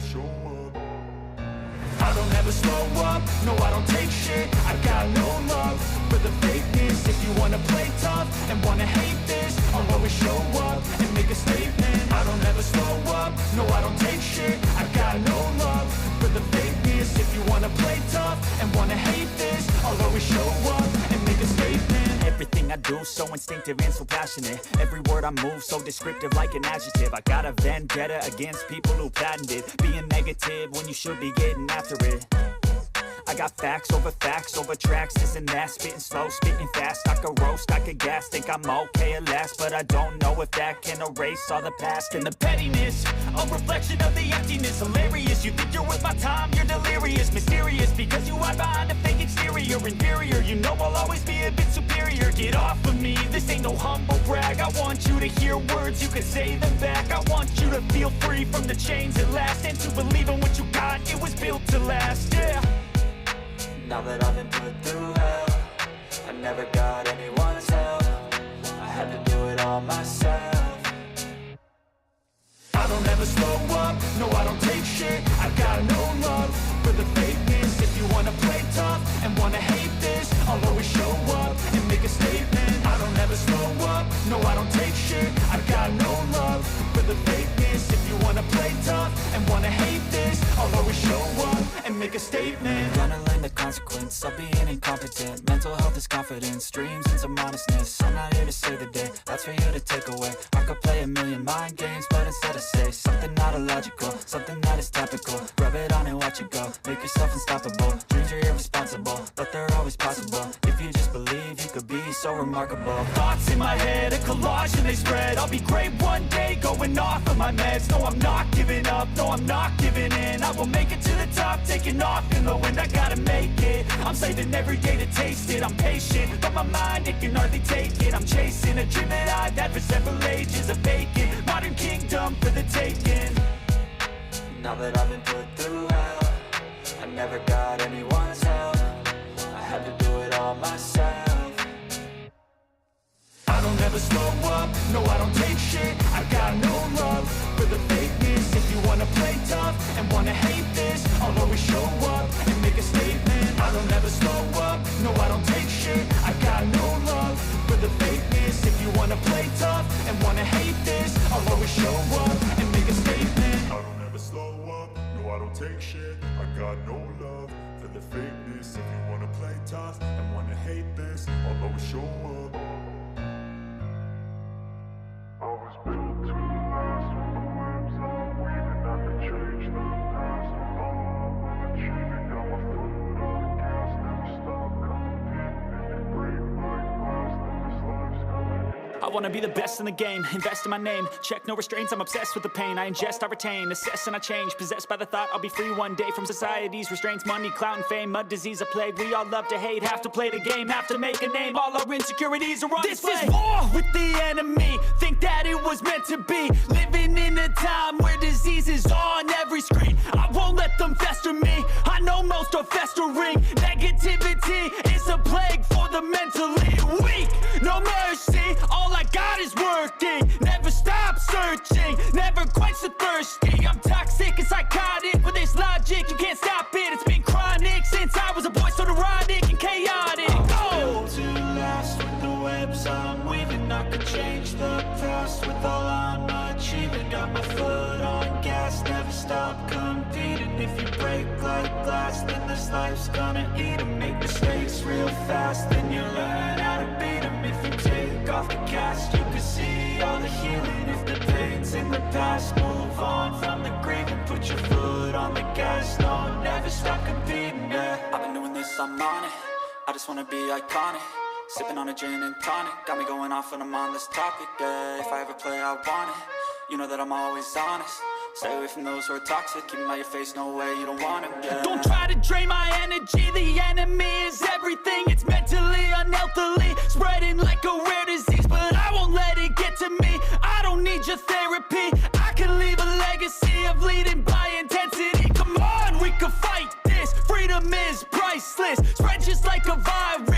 show up. I don't ever slow up, no I don't take shit. I got no love for the fakeness. If you wanna play tough and wanna hate this, I'll always show up and make a statement. I don't ever slow up, no I don't take shit. I got no love for the fakeness. If you wanna play tough and wanna hate this, I'll always show up and make a statement. Everything I do so instinctive and so passionate. Every word I move so descriptive like an adjective. I got a vendetta against people who patented being negative when you should be getting after it. I got facts over tracks, this and that. Spitting slow, spitting fast, I could roast, I could gas. Think I'm okay at last, but I don't know if that can erase all the past. And the pettiness, a reflection of the emptiness. Hilarious, you think you're worth my time, you're delirious. Mysterious, because you hide behind a fake exterior. Inferior, you know I'll always be a bit superior. Get off of me, this ain't no humble brag. I want you to hear words, you can say them back. I want you to feel free from the chains at last, and to believe in what you got, it was built to last, yeah. Now that I've been put through hell, I never got anyone's help. I had to do it all myself. I don't ever slow up, no I don't take shit. I got no love for the fakeness. If you wanna play tough and wanna hate this, I'll always show up and make a statement. I don't ever slow up, no I don't take shit. I got no love for the fakeness. If you wanna play tough and wanna hate this, I'll always show up and make a statement. Gonna learn the consequence of being incompetent. Mental health is confidence, dreams and some honestness. I'm not here to save the day, that's for you to take away. I could play a million mind games, but instead I say something not illogical, something that is topical. Rub it on and watch it go, make yourself unstoppable. Dreams are irresponsible, but they're always possible. If you just believe, you could be so remarkable. Thoughts in my head, a collage and they spread. I'll be great one day, going off of my meds. No, I'm not giving up, no, I'm not giving in. I will make it to the top, taking off in the wind. I gotta make it, I'm saving every day to taste it. I'm patient, but my mind, it can hardly take it. I'm chasing a dream that I've had for several ages. A vacant, modern kingdom for the taking. Now that I've been put through hell, I never got anyone's help. I had to do it all myself. I don't ever slow up, no I don't take shit. I got no love for the fakeness. If you wanna play tough and wanna hate this, I'll always show up and make a statement. I don't ever slow up, no I don't take shit. I got no love for the fakeness. If you wanna play tough and wanna hate this, I'll always show up and make a statement. I don't ever slow up, no I don't take shit. I got no love for the fakeness. If you wanna play tough and wanna hate this, I'll always show up. I was built to last with the webs I'm weaving. I could change the past with all I'm achieving. Got my foot on the gas, never stop competing. If you break my glass, then this life's gonna end. I wanna be the best in the game, invest in my name. Check no restraints, I'm obsessed with the pain. I ingest, I retain, assess and I change. Possessed by the thought I'll be free one day from society's restraints. Money, clout and fame, a disease, a plague. We all love to hate, have to play the game, have to make a name. All our insecurities are on display. This is war with the enemy, think that it was meant to be. Living in a time where disease is on every screen. I won't let them fester me, I know most are festering. Negativity is a plague for the mentally weak. No mercy, all I got is working. Never stop searching, never quench the thirsty. I'm toxic and psychotic, with this logic you can't stop it. It's been chronic since I was a boy, so neurotic and chaotic. Built to last with the webs I'm weaving. I could change the past with all I'm achieving. Got my foot on gas, never stop competing. If you break like glass, then this life's gonna eat 'em. Make mistakes real fast, then you learn how to beat 'em. If you take off the cast, you can see all the healing. If the pain's in the past, move on from the grieving. Put your foot on the gas, no, never stop competing, yeah. I've been doing this, I'm on it, I just wanna be iconic. Sipping on a gin and tonic, got me going off when I'm on this topic, yeah. If I ever play, I want it, you know that I'm always honest. Stay away from those who are toxic, keep them out your face, no way, you don't want it, yeah. Don't try to drain my energy, the enemy is everything. It's mentally, unhealthily, spreading like a rare disease. But I won't let it get to me, I don't need your therapy. I can leave a legacy of leading by intensity. Come on, we can fight this, freedom is priceless. Spread just like a virus.